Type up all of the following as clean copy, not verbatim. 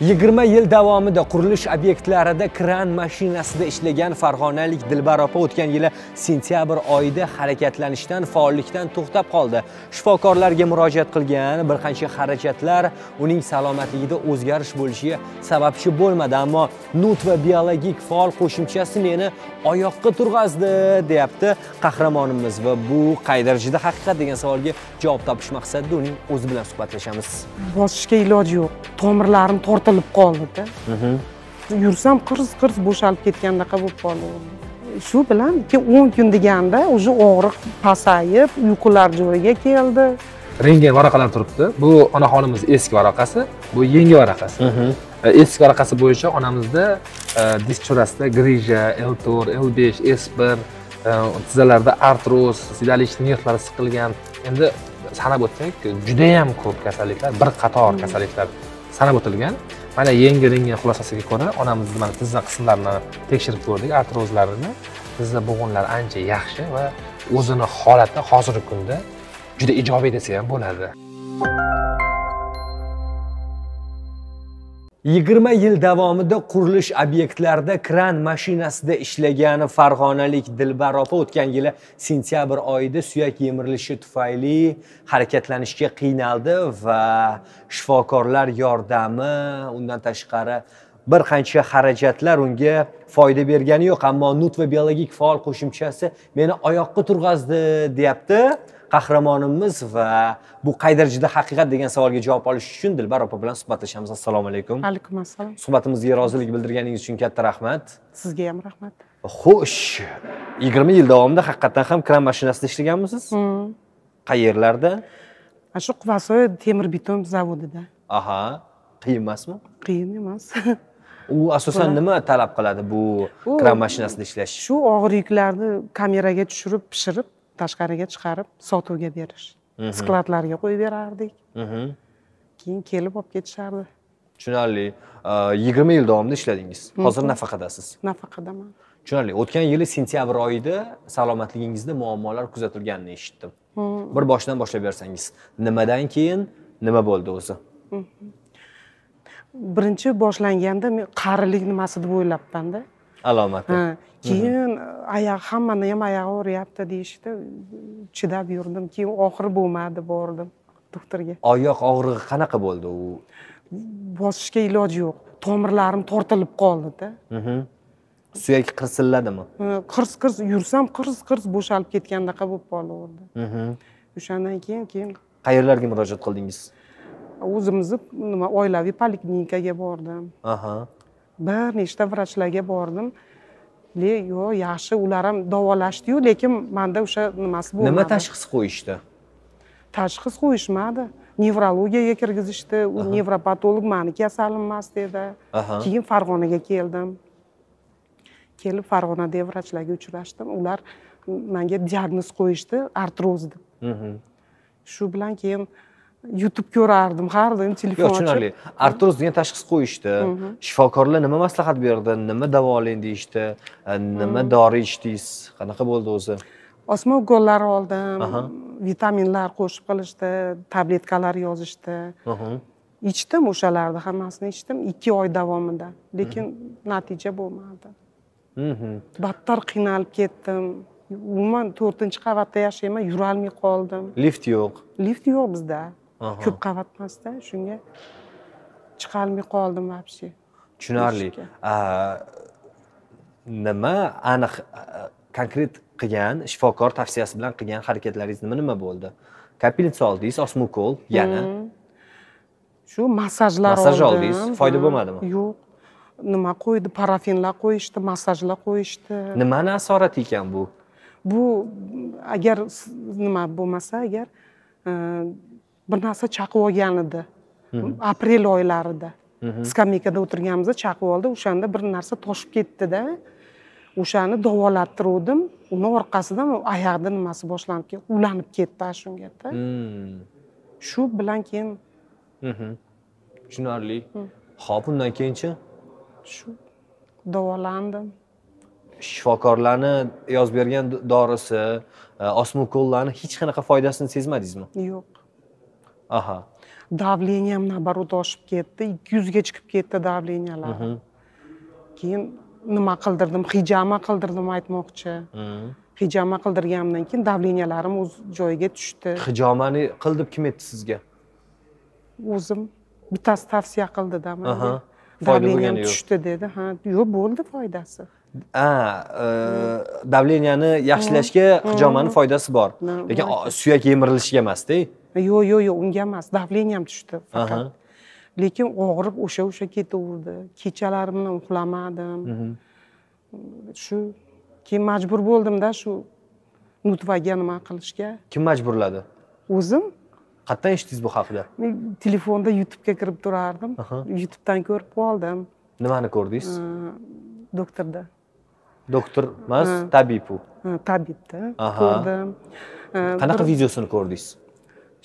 20 yil davomida qurilish obyektlarida kran mashinasida ishlagan farg'onalik Dilbar opa o'tgan yili sentyabr oyida harakatlanishdan, faollikdan to'xtab qoldi. Shifokorlarga murojaat qilgan bir qancha xarajatlar uning salomatligida o'zgarish bo'lishiga sababchi bo'lmadi, ammo nut va biologik faol qo'shimchasi meni oyoqqa turg'azdi, deyapti qahramonimiz va bu qay darajada haqiqat degan savolga javob topish maqsadida uning o'zi bilan suhbatlashamiz. Bosishga iloji yo'q. Tomirlarim tortilib qoldi-da. Yursam qirs-qirs bo'shalib ketgandaqa bo'lib qoldi. Shu bilan 10 kun deganda o'sha og'riq pasayib, uyqular joyiga keldi. Rentgen varaqalar turibdi. Bu onaxonimiz eski varaqasi, bu yangi varaqasi. Eski varaqasi bo'yicha onamizda disk chorasida grija, L4, L5, S1, tizzalarda artroz, sidalik nervlari siqilgan. Endi sanab o'tsak, juda ham ko'p kasalliklar, bir qator kasalliklar sanab o'tilgan. Mana yangi rentgen xulosasiga ko'ra onamiz mana tizza qismlarini tekshirib ko'rdik, artrozlarini. Tizza bo'g'inlari ancha yaxshi va o'zini holati hozirgi kunda juda ijobiy desa ham bo'ladi. 20 yil davomida qurilish obyektlarida kran mashinasida ishlagan farg'onalik Dilbar opa o'tgan yili sentyabr oyida suyak yemirilishi tufayli harakatlanishga qiynaldi va shifokorlar yordami, undan tashqari bir qancha xarajatlar unga foyda bergani yo'q, ammo nut va biologik faol qo'shimchasi meni oyoqqa turg'azdi, deyapti qahramonimiz va bu qay darajada haqiqat degan savolga javob olish uchun Dilbar opa bilan suhbatlashamiz. Assalomu alaykum. Alaykum assalom. Suhbatimizga rozilik bildirganingiz uchun katta rahmat. Sizga ham rahmat. Xo'sh, 20 yil davomida haqiqatan ham kran mashinasida ishlaganmisiz? Qayerlarda? Shu Quvasoy temir beton zavodida. Aha, qiyin emasmi? Qiyin emas. U asosan nima talab qiladi bu kran mashinasida ishlash? Shu og'ir yuklarni kameraga tushirib, pishirib, tashqariga chiqarib sotuvga berish. Skladlarga qo'yib berardik. Keyin kelib olib ketishardi. Tushunarli. 20 yil davomida ishladingiz. Hozir nafaqadasiz. Nafaqadaman. Tushunarli. O'tgan yili sentyabr oyida salomatligingizda muammolar kuzatilganini eshitdim. Bir boshdan boshlab bersangiz, nimadan keyin nima bo'ldi o'zi? Birinchi boshlanganda men qarilik nimasi deb o'ylabman-da. Alomati. Keyin oyoq hammani ham oyog'i o'ryapti deyishdi. Chidab yurdim. Keyin oxiri bo'lmadi, bordim doktorga. Oyoq og'rig'i qanaqa bo'ldi u? Bosishga iloji yo'q. Tomirlarim tortilib qoldi-da. Suyak qirsilladimi? Qirs-qirs yursam qirs-qirs bo'shalib ketgandaqa bo'lib qoldi. O'shandan keyin qayerlarga murojaat qildingiz? O'zimizni nima oilaviy poliklinikaga bordim. Bir nechta vrachlarga bordim. Yo'q, yaxshi, ular ham davolashdi-yu, lekin menda o'sha nimasi bo'lmadi. Nima tashxis qo'yishdi? Tashxis qo'yishmadi. Nevrologiyaga kirgizishdi, u nevropatolog meni kasalim emas dedi. Keyin Farg'onaga keldim. Kelib Farg'onada vrachlarga uchrashdim. Ular menga diagnoz qo'yishdi, artroz deb. Shu bilan keyin YouTube ko'rardim, har doim telefon ochib. Tushunarli. Artroz degan tashxis qo'yishdi. Shifokorlar nima maslahat berdi? Nima davolang deyishdi? Nima dori ichdingiz? Qanaqa bo'ldi o'zi? Osma ukollar oldim, vitaminlar qo'shib qilishdi, tabletkalar yozishdi. Ichdim o'shalarni hammasini ichdim 2 oy davomida, lekin natija bo'lmadi. Battar qiynalib ketdim. Umuman 4-qavatda yashayman, yura olmay qoldim. Lift yo'q. Lift yo'q bizda. Ko'p qavat emasda, shunga chiqa olmay qoldim vobshe. Tushunarli. Nima aniq konkret qilgan, shifokor tavsiyasi bilan qilgan harakatlaringiz nima bo'ldi? Kapelnitsa oldingiz, osma ukol, yana shu massajlar oldim. Massaj oldingiz, foyda bo'lmadimi? Yo'q. Nima qo'ydi? Parafinlar qo'yishdi, massajlar qo'yishdi. Nimani asorati ekan bu? Bu agar nima bo'lmasa, agar bir narsa chaqib olgan edi. Aprel oylarida. Skameykada o'tirganimizda chaqib oldi, o'shanda bir narsa toshib ketdi-da. O'shani davolattirdim. Uni orqasidan oyoqda nimasi boshlanib ketdi, ulanib ketdi shunga-da. Shu bilan keyin Tushunarli. Xo'p, undan keyinchi? Shu davolandim. Shifokorlarni yozib bergan dorisi, osma ukollarni hech qanaqa foydasini sezmadingizmi? Yo'q. Aha. Davleniyam nabarot oshib ketdi, 200 ga chiqib ketdi davleniyalari. Keyin nima qildirdim, hijama qildirdim aytmoqchi. Hijama qildirganimdan keyin davleniyalarim o'z joyiga tushdi. Hijomani qilib kim aytdi sizga? O'zim bittasi tavsiya qildida menga. Foyda bo'lgani Davleniyam yo'q. tushdi dedi. Ha, yo'q, bo'ldi foydasi. Davleniyani yaxshilashga hijomani foydasi bor. Lekin suyak yemirilishiga emas-da. Yo'q, unga emas, davleniyam tushdi faqat. Lekin og'rib o'sha ketaverdi. Kechalari bilan uxlamadim. Shu keyin majbur bo'ldim-da shu nutvaga nima qilishga. Kim majburladi? O'zim Qatdan eshitdingiz bu haqida? men telefonda YouTube'ga kirib turardim. YouTube'dan ko'rib qoldim. Nimani ko'rdingiz? Doktorda. Doktor emas, tabib u. Tabibda ko'rdim. Qanaqa videosini ko'rdingiz?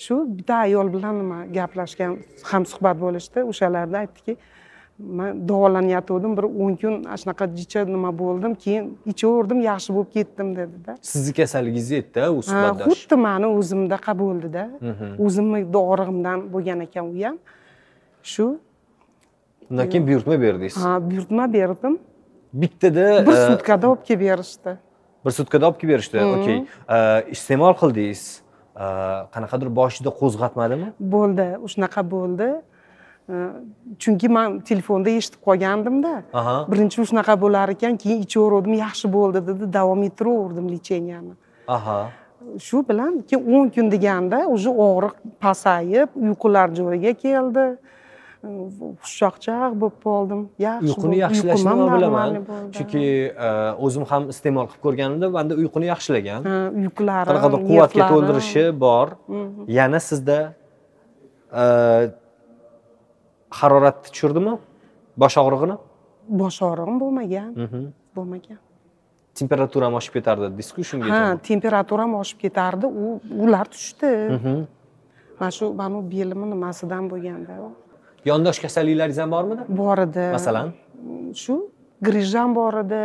Shu bitta ayol bilan nima gaplashgan, hamsuhbat bo'lishdi. O'shalarda aytdiki, men davolanayotgandim, bir 10 kun shunaqa jicha nima bo'ldim, keyin ichaverdim, yaxshi bo'lib ketdim dedi-da. Sizni kasalligingizni aytdi u suhbatdosh. Xuddi meni o'zimda bo'ldi-da. O'zimni og'rig'imdan bo'lgan ekan u ham. Shu. Undan keyin buyurtma berdingiz. Buyurtma berdim. Bittada Bir sutkada olib kelib berishdi. Bir sutkada olib kelib berishdi. Okey. Iste'mol qildingiz. Qanaqadir boshida qo'zg'atmadimi? Bo'ldi, shunaqa bo'ldi. Chunki men telefonda eshitib qolgandim-da. Birinchi shunaqa bo'lar ekan, keyin ichaverdim, yaxshi bo'ldi dedi, davom ettiraverdim lecheniyani. Shu bilan keyin 10 kun deganda уже og'riq pasayib, uyqular joyiga keldi. Xushchaqchaq bo'lib qoldim. Yaxshi. Uyquni yaxshilashni men bilaman. Chunki o'zim ham iste'mol qilib ko'rganimda banda uyquni yaxshilagan. Uyqulari, qanaqadir quvvatga to'ldirishi bor. Yana sizda haroratni tushirdimi? Bosh og'rig'ini? Bosh og'rig'im bo'lmagan. Bo'lmagan. Temperaturam oshib ketardi, dedingiz-ku shunga. Temperaturam oshib ketardi, ular tushdi. Mana belimni nimasidan bo'lganda. Yondosh kasalliklaringiz ham bormidi? Bor edi. Masalan, shu grijam bor edi.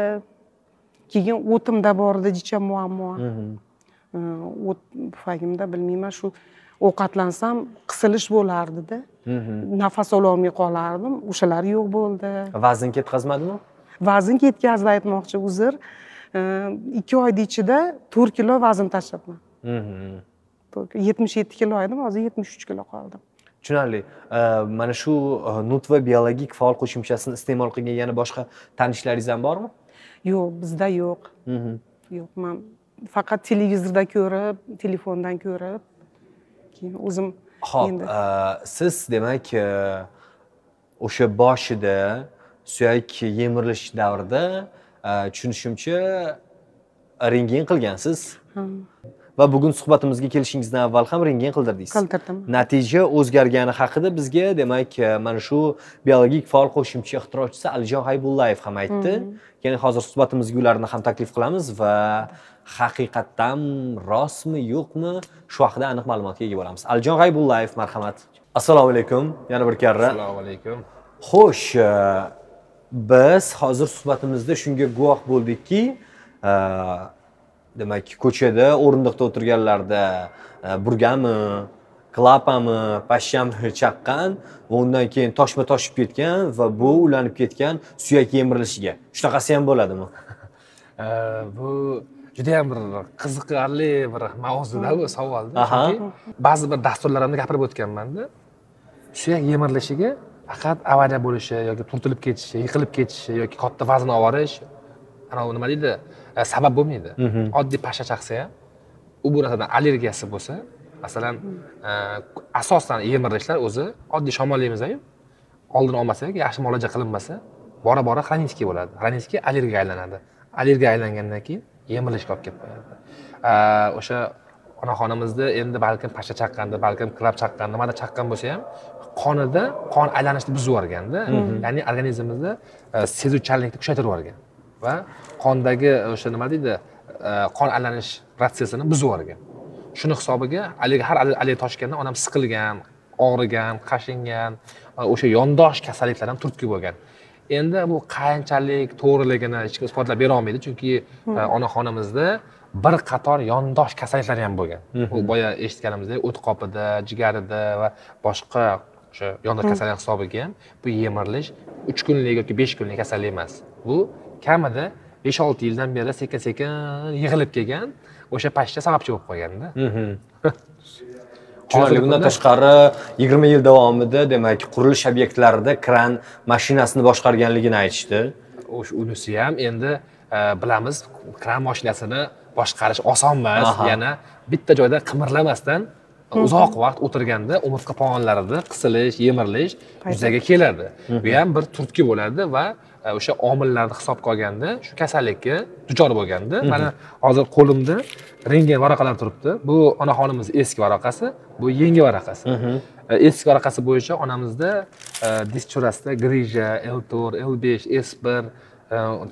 Keyin o'timda bor edi jicha muammo. O't pufagimda bilmayman, shu ovqatlansam qisilish bo'lardi-da. Nafas ola olmay qolardim. O'shalar yo'q bo'ldi. Vazn ketkazmadimi? Vazn ketkazdi aytmoqchi uzr. 2 oyda ichida 4 kilo vazn tashlabman. 77 kilo edim, hozir 73 kilo qoldim. Tushunarli. Mana shu nutva biologik faol qo'shimchasini iste'mol qilgan yana boshqa tanishlaringiz ham bormi? Yo'q, bizda yo'q. Yo'q, men faqat televizorda ko'rib, telefondan ko'rib, keyin o'zim Xo'p, siz demak o'sha boshida suyak yemirilish davrida tushunishimcha rentgen qilgansiz. Va bugun suhbatimizga kelishingizdan avval ham rentgen qildirdingiz. Qildirdim. Natija o'zgargani haqida bizga demak mana shu biologik faol qo'shimcha ixtirochisi Alijon G'aybullayev ham aytdi. Keyin hozir suhbatimizga ularni ham taklif qilamiz va haqiqatdan rostmi, yo'qmi shu haqida aniq ma'lumotga ega bo'lamiz. Alijon G'aybullayev, marhamat. Assalomu alaykum. Yana bir karra. Assalomu alaykum. Xo'sh, biz hozir suhbatimizda shunga guvoh bo'ldikki, demak, ko'chada o'rindiqda o'tirganlarda burgami, klapami, pashshami chaqqan va undan keyin toshma toshib ketgan va bu ulanib ketgan suyak yemirilishiga. Shunaqasi ham bo'ladimi? Bu juda ham bir qiziqarli bir mavzuda bu savolda. Chunki ba'zi bir dasturlarimda gapirib o'tganman-da. Suyak yemirilishiga faqat avariya bo'lishi yoki turtilib ketishi, yiqilib ketishi yoki katta vazn overish, ana nima deydi, sabab bo'lmaydi. Oddiy pashsha chaqsa ham, u bu narsadan allergiyasi bo'lsa, masalan, asosan yemirilishlar o'zi oddiy shamollaymizku, oldini olmasak, yaxshi muolaja qilinmasa, bora-bora xronitskiy bo'ladi. Xronitskiy allergiyaga aylanadi. Allergiyaga aylangandan keyin yemirilishga olib kelib qo'yadi. O'sha onaxonimizda endi balkim pashsha chaqqanda, balkim klap chaqqanda, nimada chaqqan bo'lsa ham, qonida qon aylanishni buzib yuborganda, ya'ni organizmimizda sezuvchanlikni kuchaytirib yuborgan va qondagi o'sha nima deydi, qon aylanish ratsiyasini buzib yuborgan. Shuni hisobiga har allergiya toshganda onam siqilgan, og'rigan, qashingan, o'sha yondosh kasalliklar ham turtki bo'lgan. Endi bu qanchalik to'g'riligini hech kim isbotlab bera olmaydi, chunki onaxonimizda bir qator yondosh kasalliklar ham bo'lgan. Bu boya eshitganimizdek o't qopida, jigarida va boshqa o'sha yondosh kasallik hisobiga ham bu yemirilish 3 kunlik yoki 5 kunlik kasallik emas. Bu kamida 5-6 yildan beri sekin-sekin yig'ilib kelgan o'sha pashta sababchi bo'lib qolganda. Tushunarli. Bundan tashqari 20 yil davomida demak qurilish obyektlarida kran mashinasini boshqarganligini aytishdi. Unisi ham endi bilamiz, kran mashinasini boshqarish oson emas. Yana bitta joyda qimirlamasdan uzoq vaqt o'tirganda umurtqa pog'onlarida qisilish, yemirilish yuzaga keladi. Bu ham bir turtki bo'ladi va o'sha omillarni hisobga olganda shu kasallikka duchor bo'lganda, mana hozir qo'limda rentgen varaqalar turibdi. Bu onaxonimiz eski varaqasi, bu yangi varaqasi. Eski varaqasi bo'yicha onamizda disk chorasida grija, L4, L5, S1,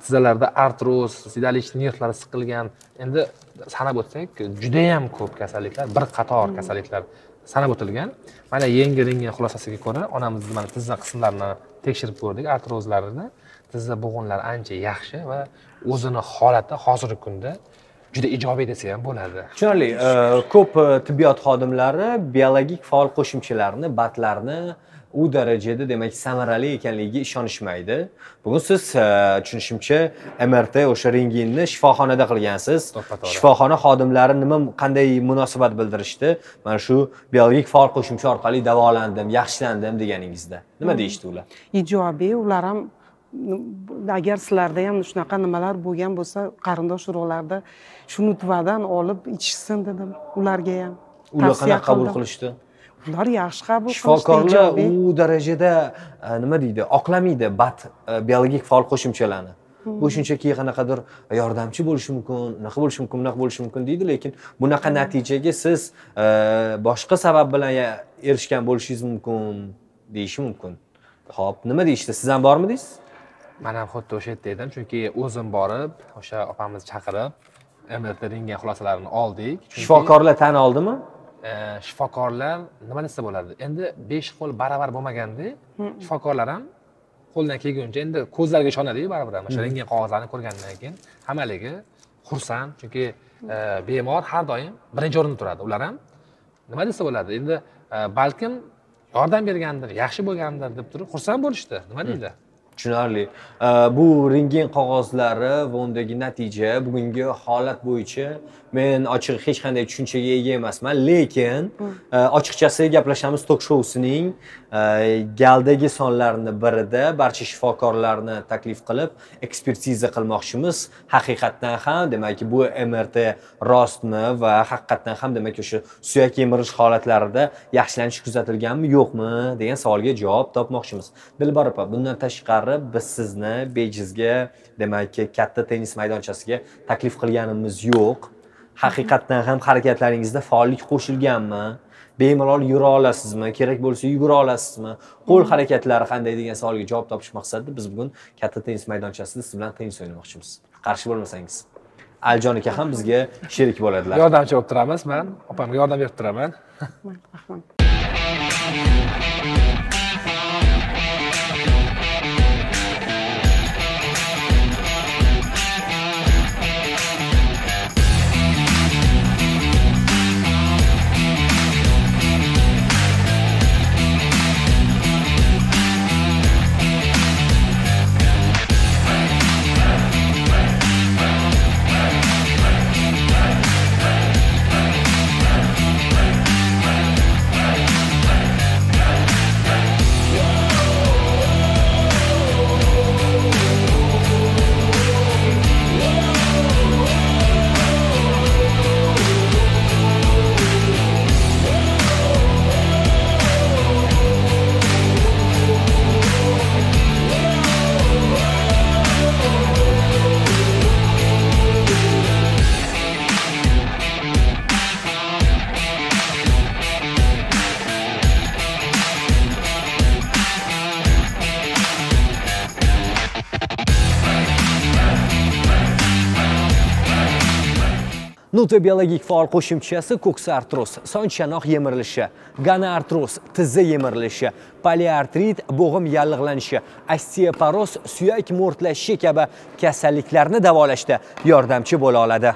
tizzalarda artroz, sidalish nervlari siqilgan. Endi sanab o'tsak, juda ham ko'p kasalliklar, bir qator kasalliklar sanab o'tilgan. Mana yangi rentgen xulosasiga ko'ra, onamizning mana tizza qismlarini tekshirib ko'rdik, artrozlarini. Tizza bo'g'inlari ancha yaxshi va o'zini holati hozirgi kunda juda ijobiy desa ham bo'ladi. Tushunarli. Ko'p tibbiyot xodimlari biologik faol qo'shimchalarni, batlarni u darajada demak samarali ekanligiga ishonishmaydi. Bugun siz tushunishimcha MRT o'sha rentgenni shifoxonada qilgansiz. Shifoxona xodimlari qanday munosabat bildirishdi? Mana shu biologik faol qo'shimcha orqali davolandim, yaxshilandim deganingizda. Nima deyishdi ular? Ijobiy, ular ham agar sizlarda ham shunaqa nimalar bo'lgan bo'lsa, qarindosh urug'larda shuni tvadan olib ichishsin dedim ularga ham. Ular qanaqa qabul qilishdi? Ular yaxshi qabul qilishdi. Shifokorlar u darajada nima deydi, oqlamaydi bat biologik faol qo'shimchalarni. Bu shunchaki qanaqadir yordamchi bo'lishi mumkin, unaqa bo'lishi mumkin, unaqa bo'lishi mumkin deydi, lekin bunaqa natijaga siz boshqa sabab bilan erishgan bo'lishingiz mumkin deyishi mumkin. Xo'p, nima deyishdi? Siz ham bormidingiz? Men ham xuddi o'sha yerda edim, chunki o'zim borib, o'sha opamizni chaqirib, MRT rentgen xulosalarini oldik. Shifokorlar tan oldimi? Shifokorlar nima desa bo'ladi? Endi 5 qo'l baravar bo'lmaganda, shifokorlar ham qo'ldan kelguncha endi ko'zlarga ishonadi-ku baribir. O'sha rentgen qog'ozlarini ko'rgandan keyin hammaligi xursand, chunki bemor har doim birinchi o'rinda turadi. Ular ham nima desa bo'ladi? Endi balkim yordam bergandir, yaxshi bo'lgandir deb turib xursand bo'lishdi. Nima deydi? Tushunarli. Bu rentgen qog'ozlari va undagi natija bugungi holat bo'yicha men ochiq hech qanday tushunchaga ega emasman, lekin ochiqchasi gaplashamiz tok shousining galdagi sonlarning birida barcha shifokorlarni taklif qilib ekspertiza qilmoqchimiz. Haqiqatdan ham demak bu MRT rostmi va haqiqatdan ham demak o'sha suyak yemirish holatlarida yaxshilanish kuzatilganmi, yo'qmi degan savolga javob topmoqchimiz. Dilbar opa, bundan tashqari biz sizni bejizga demak katta tennis maydonchasiga taklif qilganimiz yo'q. Haqiqatdan ham harakatlaringizda faollik qo'shilganmi? Bemalol yura olasizmi? Kerak bo'lsa yugura olasizmi? Qo'l harakatlari qanday degan savolga javob topish maqsadida biz bugun katta tennis maydonchasida siz bilan tennis o'ynamoqchimiz. Qarshi bo'lmasangiz. Aljon aka ham bizga sherik bo'ladilar. Yordamchi bo'lib turamiz, men opamga yordam berib turaman. Rahmat. Nuta biologik faol qo'shimchasi ko'ksa artroz, son chanoq yemirilishi, gana artroz, tizza yemirilishi, poliartrit, bo'g'im yallig'lanishi, osteoporoz, suyak mo'rtlashishi kabi kasalliklarni davolashda yordamchi bo'la oladi.